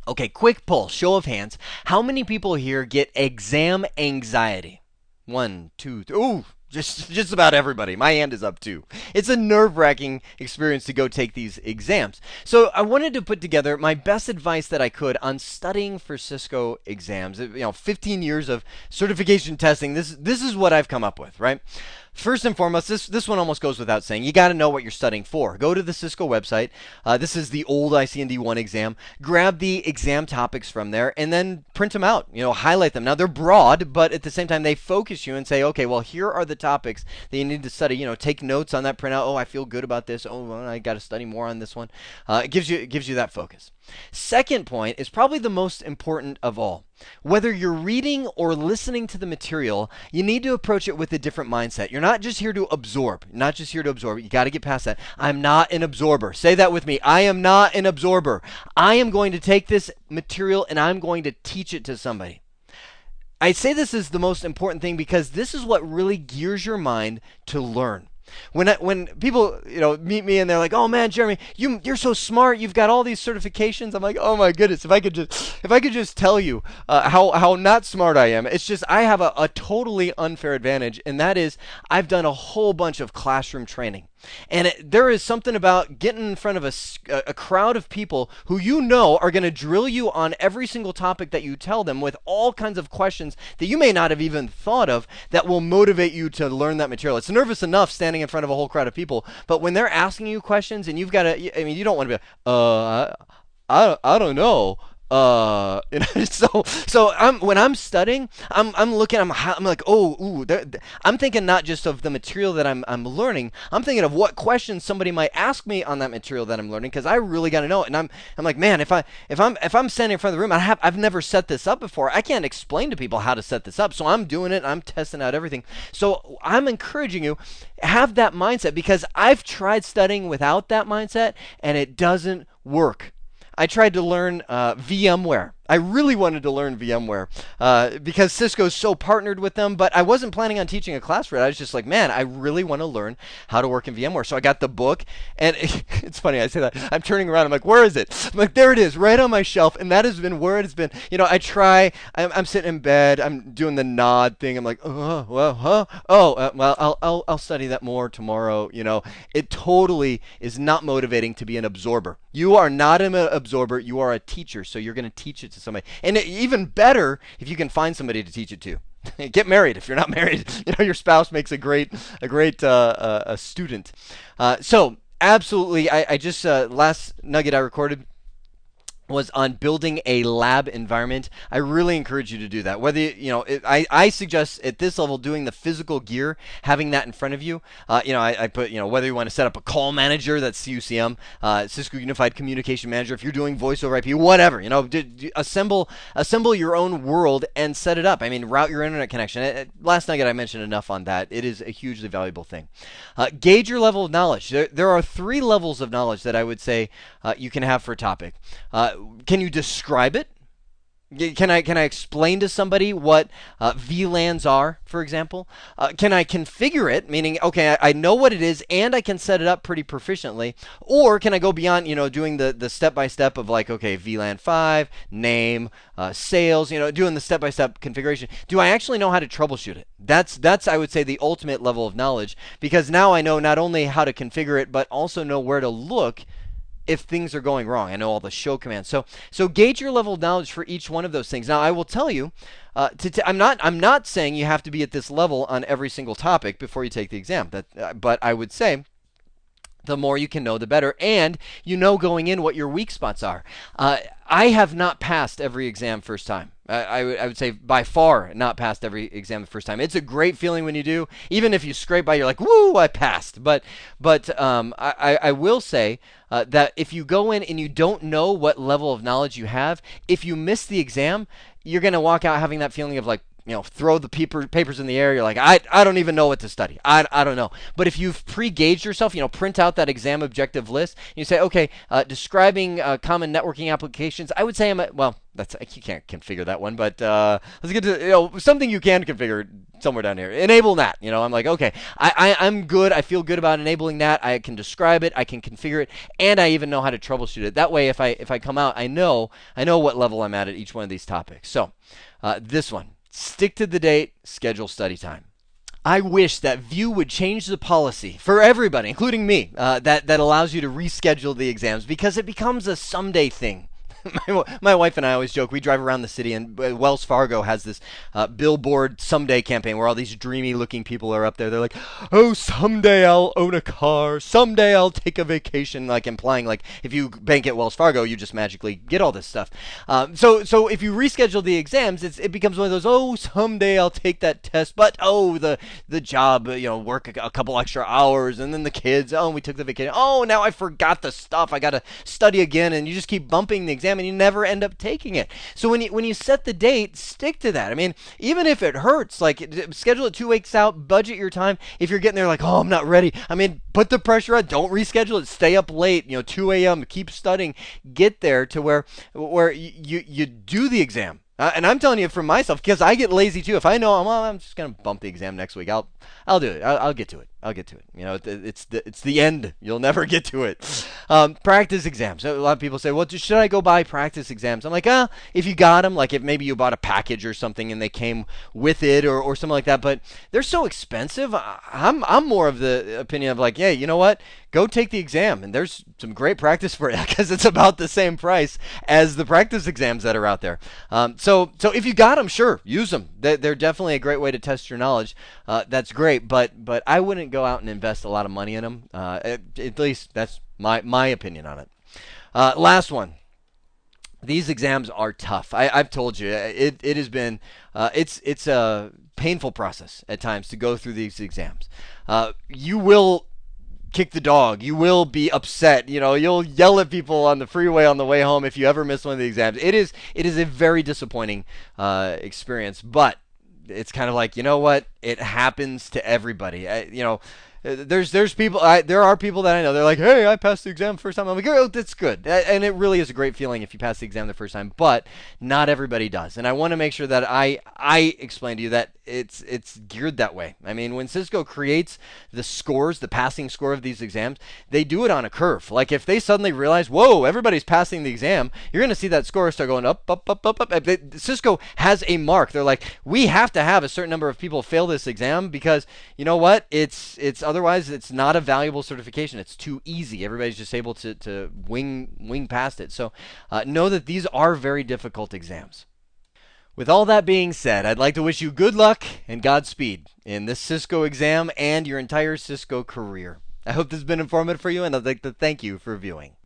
Okay, quick poll, show of hands. How many people here get exam anxiety? One, two, three. Ooh, just about everybody. My hand is up too. It's a nerve-wracking experience to go take these exams. So I wanted to put together my best advice that I could on studying for Cisco exams. 15 years of certification testing. This is what I've come up with, right? First and foremost, this one almost goes without saying. You got to know what you're studying for. Go to the Cisco website. This is the old ICND1 exam. Grab the exam topics from there and then print them out. Highlight them. Now they're broad, but at the same time they focus you and say, okay, well here are the topics that you need to study. Take notes on that printout. Oh, I feel good about this. Oh, well, I got to study more on this one. It gives you that focus. Second point is probably the most important of all. Whether you're reading or listening to the material, you need to approach it with a different mindset. You're not just here to absorb. You're not just here to absorb. You got to get past that. I'm not an absorber. Say that with me. I am not an absorber. I am going to take this material and I'm going to teach it to somebody. I say this is the most important thing because this is what really gears your mind to learn. When people meet me and they're like, "Oh man, Jeremy, you're so smart. You've got all these certifications." I'm like, "Oh my goodness, if I could just tell you how not smart I am." It's just I have a totally unfair advantage, and that is I've done a whole bunch of classroom training. And there is something about getting in front of a crowd of people who are going to drill you on every single topic that you tell them with all kinds of questions that you may not have even thought of that will motivate you to learn that material. It's nervous enough standing in front of a whole crowd of people, but when they're asking you questions and you've got to, you don't want to be I don't know. So when I'm studying, I'm looking, I'm like, I'm thinking not just of the material that I'm learning. I'm thinking of what questions somebody might ask me on that material that I'm learning because I really got to know it. And I'm like, man, if I'm standing in front of the room, I've never set this up before. I can't explain to people how to set this up. So I'm doing it. I'm testing out everything. So I'm encouraging you, have that mindset because I've tried studying without that mindset and it doesn't work. I tried to learn VMware. I really wanted to learn VMware because Cisco's so partnered with them, but I wasn't planning on teaching a class for it. I was just like, man, I really want to learn how to work in VMware. So I got the book, and it's funny, I say that. I'm turning around, I'm like, where is it? I'm like, there it is, right on my shelf, and that has been where it has been. I'm sitting in bed, I'm doing the nod thing. I'm like, I'll study that more tomorrow. It totally is not motivating to be an absorber. You are not an absorber, you are a teacher, so you're going to teach it to somebody. And even better if you can find somebody to teach it to. Get married if you're not married. Your spouse makes a great student. So absolutely, I just last nugget I recorded was on building a lab environment. I really encourage you to do that. Whether I suggest at this level doing the physical gear, having that in front of you. I put whether you want to set up a call manager, that's CUCM, Cisco Unified Communication Manager. If you're doing voice over IP, whatever, assemble your own world and set it up. Route your internet connection. Last night I mentioned enough on that. It is a hugely valuable thing. Gauge your level of knowledge. There are 3 levels of knowledge that I would say you can have for a topic. Can you describe it? Can I explain to somebody what VLANs are, for example? Can I configure it, meaning, okay, I know what it is and I can set it up pretty proficiently? Or can I go beyond, doing the step-by-step of like, okay, VLAN 5, name, sales, doing the step-by-step configuration. Do I actually know how to troubleshoot it? That's I would say, the ultimate level of knowledge, because now I know not only how to configure it, but also know where to look if things are going wrong. I know all the show commands. So gauge your level of knowledge for each one of those things. Now I will tell you, I'm not saying you have to be at this level on every single topic before you take the exam. But I would say the more you can know, the better, and going in what your weak spots are. I have not passed every exam first time. I would say by far not passed every exam the first time. It's a great feeling when you do. Even if you scrape by, you're like, woo, I passed. But I will say that if you go in and you don't know what level of knowledge you have, if you miss the exam, you're going to walk out having that feeling of like, throw the papers in the air. You're like, I don't even know what to study. I don't know. But if you've pre-gauged yourself, print out that exam objective list. And you say, okay, describing common networking applications. I would say you can't configure that one, but let's get to something you can configure somewhere down here. Enable that. I'm like, okay, I'm good. I feel good about enabling that. I can describe it. I can configure it, and I even know how to troubleshoot it. That way, if I come out, I know what level I'm at each one of these topics. So this one, stick to the date, schedule study time. I wish that View would change the policy for everybody, including me, that allows you to reschedule the exams, because it becomes a someday thing. My wife and I always joke, we drive around the city, and Wells Fargo has this billboard someday campaign where all these dreamy looking people are up there. They're like, oh, someday I'll own a car, someday I'll take a vacation, like implying like if you bank at Wells Fargo, you just magically get all this stuff. So if you reschedule the exams, it becomes one of those, oh, someday I'll take that test, but the job, work a couple extra hours, and then the kids, oh, we took the vacation, oh, now I forgot the stuff, I got to study again, and you just keep bumping the exam and you never end up taking it. So when you set the date, stick to that. I mean, even if it hurts, like schedule it 2 weeks out, budget your time. If you're getting there like, oh, I'm not ready, I mean, put the pressure on. Don't reschedule it. Stay up late, 2 a.m. Keep studying. Get there to where you do the exam. And I'm telling you from myself, because I get lazy too. If I know I'm just gonna bump the exam next week, I'll do it. I'll get to it. I'll get to it. It's the end. You'll never get to it. Practice exams. So a lot of people say, well, should I go buy practice exams? I'm like, if you got them, like if maybe you bought a package or something and they came with it or something like that. But they're so expensive. I'm more of the opinion of like, yeah, you know what? Go take the exam, and there's some great practice for it because it's about the same price as the practice exams that are out there. So if you got them, sure, use them. They're definitely a great way to test your knowledge. That's great, but I wouldn't go out and invest a lot of money in them. At least that's my opinion on it. Last one. These exams are tough. I've told you it has been it's a painful process at times to go through these exams. You will kick the dog. You will be upset. You'll yell at people on the freeway on the way home if you ever miss one of the exams. It is a very disappointing experience, but it's kind of like, you know what? It happens to everybody. There's people. There are people that I know. They're like, hey, I passed the exam the first time. I'm like, oh, that's good, and it really is a great feeling if you pass the exam the first time. But not everybody does, and I want to make sure that I explain to you that it's geared that way. I mean, when Cisco creates the scores, the passing score of these exams, they do it on a curve. Like if they suddenly realize, whoa, everybody's passing the exam, you're going to see that score start going up, up, up, up, up. Cisco has a mark. They're like, we have to have a certain number of people fail this exam because you know what? It's otherwise it's not a valuable certification. It's too easy. Everybody's just able to wing past it. So know that these are very difficult exams. With all that being said, I'd like to wish you good luck and Godspeed in this Cisco exam and your entire Cisco career. I hope this has been informative for you, and I'd like to thank you for viewing.